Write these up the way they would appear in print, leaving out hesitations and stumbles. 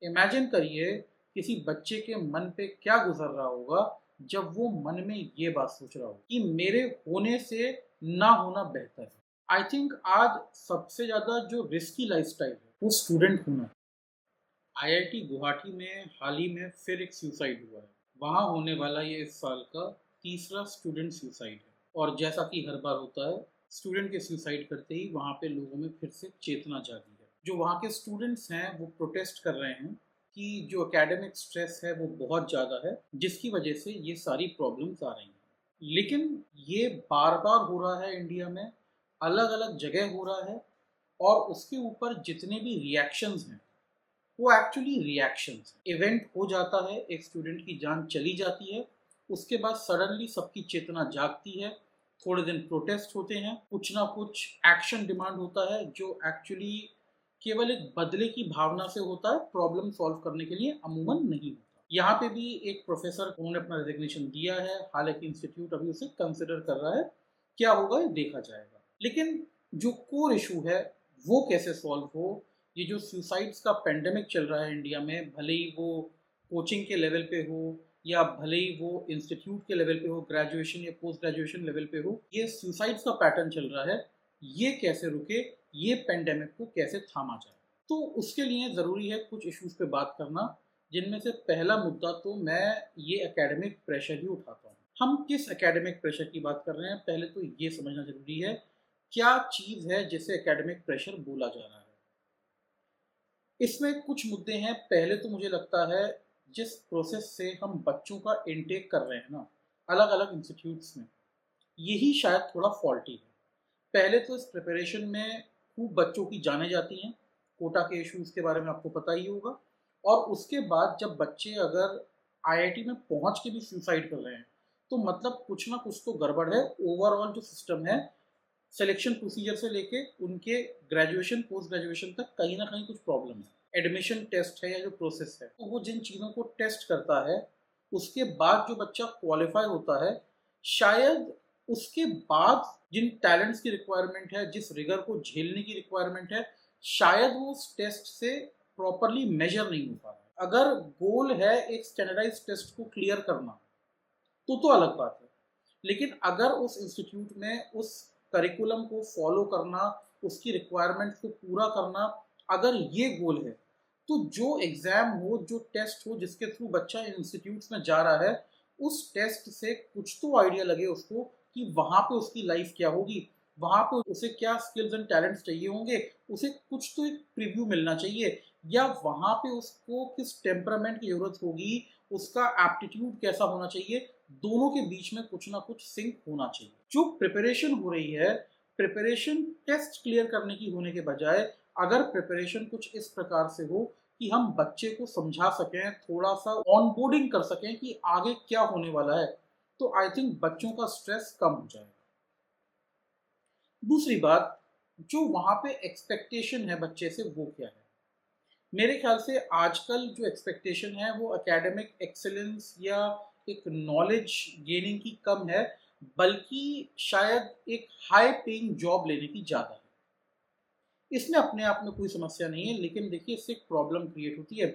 Imagine करिए किसी बच्चे के मन पे क्या गुजर रहा होगा जब वो मन में ये बात सोच रहा हो कि मेरे होने से ना होना बेहतर है। आई थिंक आज सबसे ज़्यादा जो रिस्की लाइफस्टाइल है वो स्टूडेंट होना है। आईआईटी गुवाहाटी में हाल ही में फिर एक सुसाइड हुआ है। वहाँ होने वाला ये इस साल का तीसरा स्टूडेंट सुसाइड है। और जैसा कि हर बार होता है, स्टूडेंट के सुसाइड करते ही वहाँ पे लोगों में फिर से चेतना जागी है। जो वहाँ के स्टूडेंट्स हैं वो प्रोटेस्ट कर रहे हैं कि जो एकेडमिक स्ट्रेस है वो बहुत ज़्यादा है, जिसकी वजह से ये सारी प्रॉब्लम्स आ रही हैं। लेकिन ये बार बार हो रहा है इंडिया में, अलग अलग जगह हो रहा है, और उसके ऊपर जितने भी रिएक्शंस हैं वो एक्चुअली रिएक्शंस। इवेंट हो जाता है, एक स्टूडेंट की जान चली जाती है, उसके बाद सडनली सबकी चेतना जागती है, थोड़े दिन प्रोटेस्ट होते हैं, कुछ ना कुछ एक्शन डिमांड होता है जो एक्चुअली केवल एक बदले की भावना से होता है, प्रॉब्लम सॉल्व करने के लिए अमूमन नहीं होता। यहाँ पे भी एक प्रोफेसर उन्होंने अपना रेजिग्नेशन दिया है, हालांकि इंस्टीट्यूट अभी उसे कंसिडर कर रहा है, क्या होगा ये देखा जाएगा। लेकिन जो कोर इशू है वो कैसे सॉल्व हो, ये जो सुसाइड्स का पेंडेमिक चल रहा है इंडिया में, भले ही वो कोचिंग के लेवल पे हो या भले ही वो इंस्टीट्यूट के लेवल पे हो, ग्रेजुएशन या पोस्ट ग्रेजुएशन लेवल पे हो, ये सुसाइड्स का पैटर्न चल रहा है, ये कैसे रुके, ये पेंडेमिक को कैसे थामा जाए। तो उसके लिए ज़रूरी है कुछ इश्यूज पे बात करना, जिनमें से पहला मुद्दा तो मैं ये एकेडमिक प्रेशर ही उठाता हूँ। हम किस एकेडमिक प्रेशर की बात कर रहे हैं, पहले तो ये समझना जरूरी है क्या चीज़ है जिसे एकेडमिक प्रेशर बोला जा रहा है। इसमें कुछ मुद्दे हैं। पहले तो मुझे लगता है जिस प्रोसेस से हम बच्चों का इनटेक कर रहे हैं ना, अलग अलग इंस्टीट्यूट्स में, यही शायद थोड़ा फॉल्टी है। पहले तो इस प्रिपरेशन में खूब बच्चों की जाने जाती हैं, कोटा के इश्यूज़ के बारे में आपको पता ही होगा। और उसके बाद जब बच्चे अगर आईआईटी में पहुंच के भी सुसाइड कर रहे हैं, तो मतलब कुछ ना कुछ तो गड़बड़ है। ओवरऑल जो सिस्टम है, सिलेक्शन प्रोसीजर से लेके उनके ग्रेजुएशन पोस्ट ग्रेजुएशन तक, कहीं ना कहीं कुछ प्रॉब्लम है। एडमिशन टेस्ट है या जो प्रोसेस है, तो वो जिन चीज़ों को टेस्ट करता है, उसके बाद जो बच्चा क्वालिफाई होता है, शायद उसके बाद जिन टैलेंट्स की रिक्वायरमेंट है, जिस रिगर को झेलने की रिक्वायरमेंट है, शायद वो उस टेस्ट से प्रॉपरली मेजर नहीं हो पा रहा है। अगर गोल है एक स्टैंडर्डाइज टेस्ट को क्लियर करना, तो अलग बात है। लेकिन अगर उस इंस्टीट्यूट में उस करिकुलम को फॉलो करना, उसकी रिक्वायरमेंट्स को पूरा करना, अगर ये गोल है, तो जो एग्ज़ाम हो, जो टेस्ट हो, जिसके थ्रू बच्चा इंस्टीट्यूट्स में जा रहा है, उस टेस्ट से कुछ तो आइडिया लगे उसको कि वहाँ पे उसकी लाइफ क्या होगी, वहाँ पे उसे क्या स्किल्स एंड टैलेंट्स चाहिए होंगे, उसे कुछ तो एक प्रीव्यू मिलना चाहिए, या वहाँ पे उसको किस टेम्परामेंट की ज़रूरत होगी, उसका एप्टीट्यूड कैसा होना चाहिए, दोनों के बीच में कुछ ना कुछ सिंक होना चाहिए। जो प्रिपरेशन हो रही है, प्रिपरेशन टेस्ट क्लियर करने की होने के बजाय, अगर प्रिपरेशन कुछ इस प्रकार से हो कि हम बच्चे को समझा सकें, थोड़ा सा ऑनबोर्डिंग कर सकें कि आगे क्या होने वाला है, तो आई थिंक बच्चों का स्ट्रेस कम हो जाएगा। दूसरी बात, जो वहाँ पे एक्सपेक्टेशन है बच्चे से, वो क्या है? मेरे ख्याल से आजकल जो एक्सपेक्टेशन है वो एकेडमिक एक्सेलेंस या एक नॉलेज गेनिंग की कम है, बल्कि शायद एक हाई पेइंग जॉब लेने की ज़्यादा है। इसमें अपने आप में कोई समस्या नहीं है, लेकिन देखिए इससे एक प्रॉब्लम क्रिएट होती है।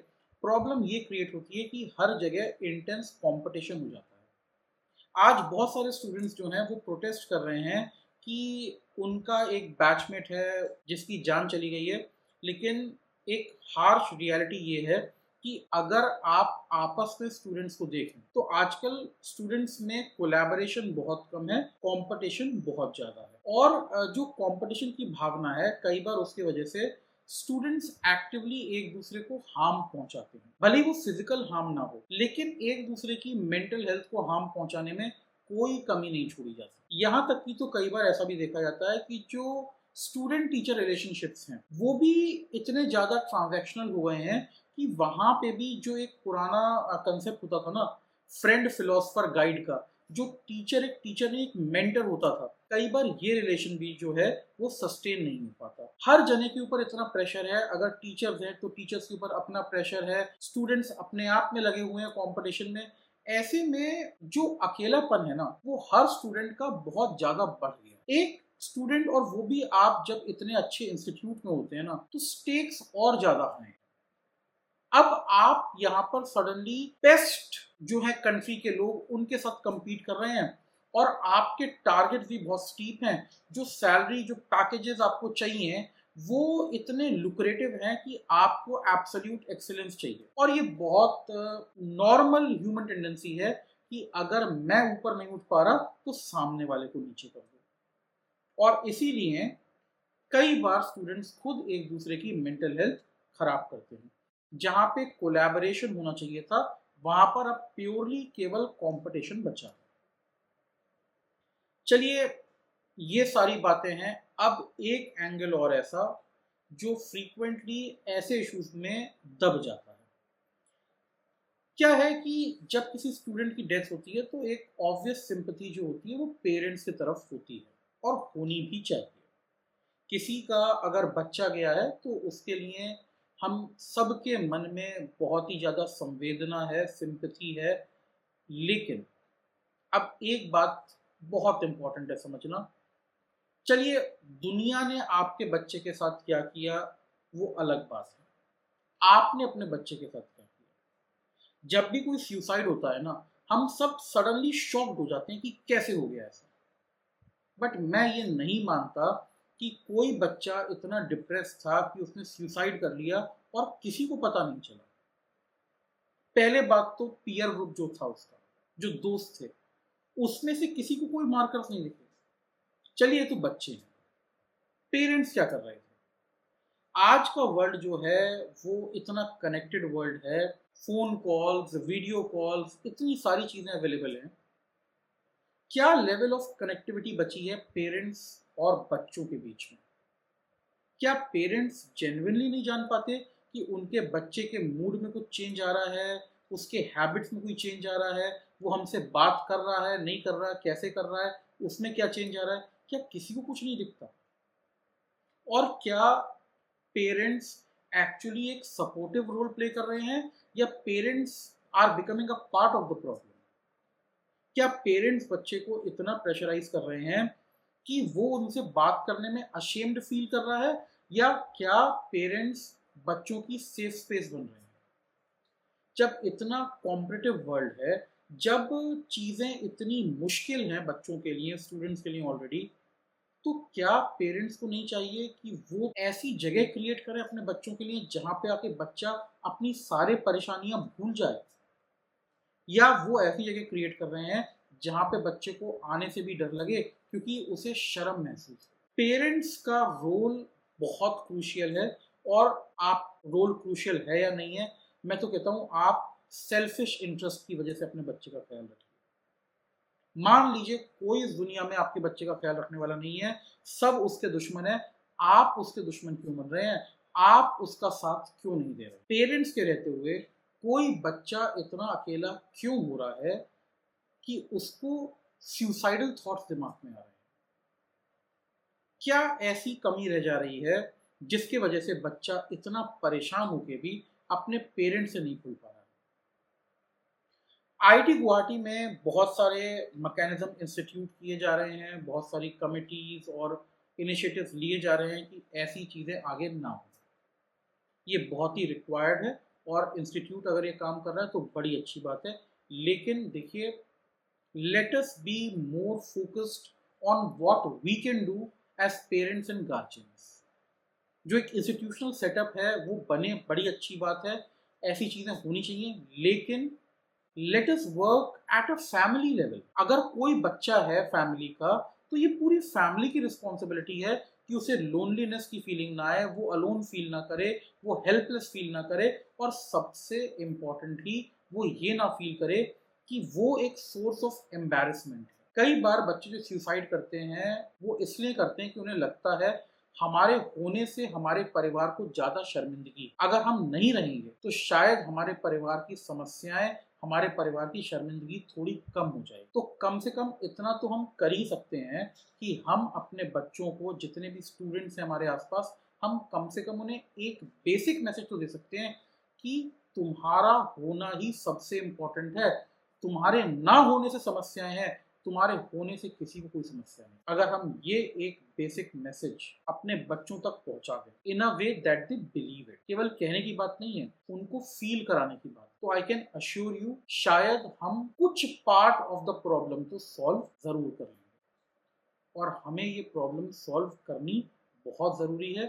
प्रॉब्लम ये क्रिएट होती है कि हर जगह इंटेंस कंपटीशन हो जाता है। आज बहुत सारे स्टूडेंट्स जो हैं वो प्रोटेस्ट कर रहे हैं कि उनका एक बैचमेट है जिसकी जान चली गई है, लेकिन एक हार्श रियलिटी ये है कि अगर आप आपस में स्टूडेंट्स को देखें तो आजकल स्टूडेंट्स में कोलैबोरेशन बहुत कम है, कंपटीशन बहुत ज़्यादा है। और जो कंपटीशन की भावना है, कई बार उसकी वजह से स्टूडेंट्स एक्टिवली एक दूसरे को हार्म पहुंचाते हैं, भले ही वो फिजिकल हार्म ना हो, लेकिन एक दूसरे की मेंटल हेल्थ को हार्म पहुंचाने में कोई कमी नहीं छोड़ी जा सकती। यहाँ तक कि तो कई बार ऐसा भी देखा जाता है कि जो स्टूडेंट टीचर रिलेशनशिप्स हैं वो भी इतने ज़्यादा ट्रांजैक्शनल हो गए हैं कि वहाँ पे भी जो एक पुराना कंसेप्ट होता था ना, फ्रेंड फिलोसफर गाइड का, जो एक टीचर नहीं एक मेंटर होता था, कई बार ये रिलेशन भी जो है वो सस्टेन नहीं हो पाता। हर जने के ऊपर इतना प्रेशर है, अगर टीचर्स हैं तो टीचर्स के ऊपर अपना प्रेशर है, स्टूडेंट्स अपने आप में लगे हुए हैं कंपटीशन में। ऐसे में जो अकेलापन है ना, वो हर स्टूडेंट का बहुत ज्यादा बढ़ गया। एक स्टूडेंट, और वो भी आप जब इतने अच्छे इंस्टीट्यूट में होते हैं ना, तो स्टेक्स और ज्यादा हैं। अब आप यहाँ पर सडनली बेस्ट जो है कंट्री के लोग उनके साथ compete कर रहे हैं और आपके टारगेट भी बहुत स्टीप हैं। जो सैलरी जो पैकेजेस आपको चाहिए वो इतने लुक्रेटिव हैं कि आपको एब्सोल्यूट एक्सीलेंस चाहिए। और ये बहुत नॉर्मल ह्यूमन टेंडेंसी है कि अगर मैं ऊपर नहीं उठ पा रहा तो सामने वाले को नीचे कर दो। और इसीलिए कई बार स्टूडेंट्स खुद एक दूसरे की मेंटल हेल्थ खराब करते हैं। जहाँ पे कोलैबोरेशन होना चाहिए था वहां पर अब प्योरली केवल कंपटीशन बचा है। चलिए, ये सारी बातें हैं। अब एक एंगल और ऐसा जो फ्रीक्वेंटली ऐसे इश्यूज में दब जाता है। क्या है कि जब किसी स्टूडेंट की डेथ होती है तो एक ऑब्वियस सिंपैथी जो होती है वो पेरेंट्स की तरफ होती है और होनी भी चाहिए। किसी का अगर बच्चा गया है तो उसके लिए हम सबके मन में बहुत ही ज़्यादा संवेदना है, सिंपैथी है। लेकिन अब एक बात बहुत इम्पोर्टेंट है समझना। चलिए, दुनिया ने आपके बच्चे के साथ क्या किया वो अलग बात है। आपने अपने बच्चे के साथ क्या किया? जब भी कोई सुसाइड होता है ना, हम सब सडनली शॉक्ड हो जाते हैं कि कैसे हो गया ऐसा। बट मैं ये नहीं मानता कि कोई बच्चा इतना डिप्रेस था कि उसने सुसाइड कर लिया और किसी को पता नहीं चला। पहले बात तो पीयर ग्रुप जो था उसका, जो दोस्त थे, उसमें से किसी को कोई मार्कर्स नहीं दिखे। चलिए, तो बच्चे हैं, पेरेंट्स क्या कर रहे थे? आज का वर्ल्ड जो है वो इतना कनेक्टेड वर्ल्ड है। फोन कॉल्स, वीडियो कॉल्स, इतनी सारी चीजें अवेलेबल हैं। क्या लेवल ऑफ कनेक्टिविटी बची है पेरेंट्स और बच्चों के बीच में? क्या पेरेंट्स जेन्युइनली नहीं जान पाते कि उनके बच्चे के मूड में कुछ चेंज आ रहा है, उसके हैबिट्स में कोई चेंज आ रहा है, वो हमसे बात कर रहा है, नहीं कर रहा है, कैसे कर रहा है, उसमें क्या चेंज आ रहा है? क्या किसी को कुछ नहीं दिखता? और क्या पेरेंट्स एक्चुअली एक सपोर्टिव रोल प्ले कर रहे हैं या parents are becoming a part of the problem? क्या पेरेंट्स बच्चे को इतना प्रेशराइज कर रहे हैं कि वो उनसे बात करने में अशेम्ड फील कर रहा है, या क्या पेरेंट्स बच्चों की सेफ स्पेस बन रहे हैं? जब इतना कॉम्पिटिटिव वर्ल्ड है, जब चीज़ें इतनी मुश्किल हैं बच्चों के लिए, स्टूडेंट्स के लिए ऑलरेडी, तो क्या पेरेंट्स को नहीं चाहिए कि वो ऐसी जगह क्रिएट करें अपने बच्चों के लिए जहाँ पे आके बच्चा अपनी सारे परेशानियां भूल जाए? या वो ऐसी जगह क्रिएट कर रहे हैं जहाँ पे बच्चे को आने से भी डर लगे क्योंकि उसे शर्म महसूस हो? पेरेंट्स का रोल बहुत क्रूशियल है। और आप रोल क्रूशियल है या नहीं है, मैं तो कहता हूँ आप सेल्फिश इंटरेस्ट की वजह से अपने बच्चे का ख्याल रखिए। मान लीजिए कोई इस दुनिया में आपके बच्चे का ख्याल रखने वाला नहीं है, सब उसके दुश्मन है। आप उसके दुश्मन क्यों बन रहे हैं? आप उसका साथ क्यों नहीं दे रहे? पेरेंट्स के रहते हुए कोई बच्चा इतना अकेला क्यों हो रहा है कि उसको सुसाइडल थॉट्स दिमाग में आ रहे हैं? क्या ऐसी कमी रह जा रही है जिसकी वजह से बच्चा इतना परेशान होके भी अपने पेरेंट्स से नहीं खुल पा रहा है? आईआईटी गुवाहाटी में बहुत सारे मैकेनिज्म इंस्टीट्यूट किए जा रहे हैं, बहुत सारी कमिटीज और इनिशिएटिव्स लिए जा रहे हैं कि ऐसी चीज़ें आगे ना हो। ये बहुत ही रिक्वायर्ड है और इंस्टीट्यूट अगर ये काम कर रहा है तो बड़ी अच्छी बात है। लेकिन देखिए, let us be more focused on what we can do as parents and guardians. जो एक इंस्टीट्यूशनल सेटअप है वो बने, बड़ी अच्छी बात है, ऐसी चीज़ें होनी चाहिए। लेकिन let us work at a family level. अगर कोई बच्चा है फैमिली का तो ये पूरी फैमिली की रिस्पॉन्सिबिलिटी है कि उसे लोनलीनेस की फीलिंग ना आए, वो अलोन फील ना करे, वो हेल्पलेस फील ना करे, और सबसे इम्पॉर्टेंटली वो ये ना फील करे कि वो एक सोर्स ऑफ एम्बैरेसमेंट है। कई बार बच्चे जो सुसाइड करते हैं वो इसलिए करते हैं कि उन्हें लगता है हमारे होने से हमारे परिवार को ज़्यादा शर्मिंदगी, अगर हम नहीं रहेंगे तो शायद हमारे परिवार की समस्याएं, हमारे परिवार की शर्मिंदगी थोड़ी कम हो जाए। तो कम से कम इतना तो हम कर ही सकते हैं कि हम अपने बच्चों को, जितने भी स्टूडेंट्स हैं हमारे आसपास, हम कम से कम उन्हें एक बेसिक मैसेज तो दे सकते हैं कि तुम्हारा होना ही सबसे इम्पोर्टेंट है। तुम्हारे ना होने से समस्याएं हैं, तुम्हारे होने से किसी को कोई समस्या नहीं। अगर हम ये एक बेसिक मैसेज अपने बच्चों तक पहुंचा दें in a way that they believe it, केवल कहने की बात नहीं है, उनको फील कराने की बात, तो आई कैन अश्योर यू शायद हम कुछ पार्ट ऑफ द प्रॉब्लम तो सॉल्व जरूर कर लेंगे। और हमें ये प्रॉब्लम सॉल्व करनी बहुत ज़रूरी है,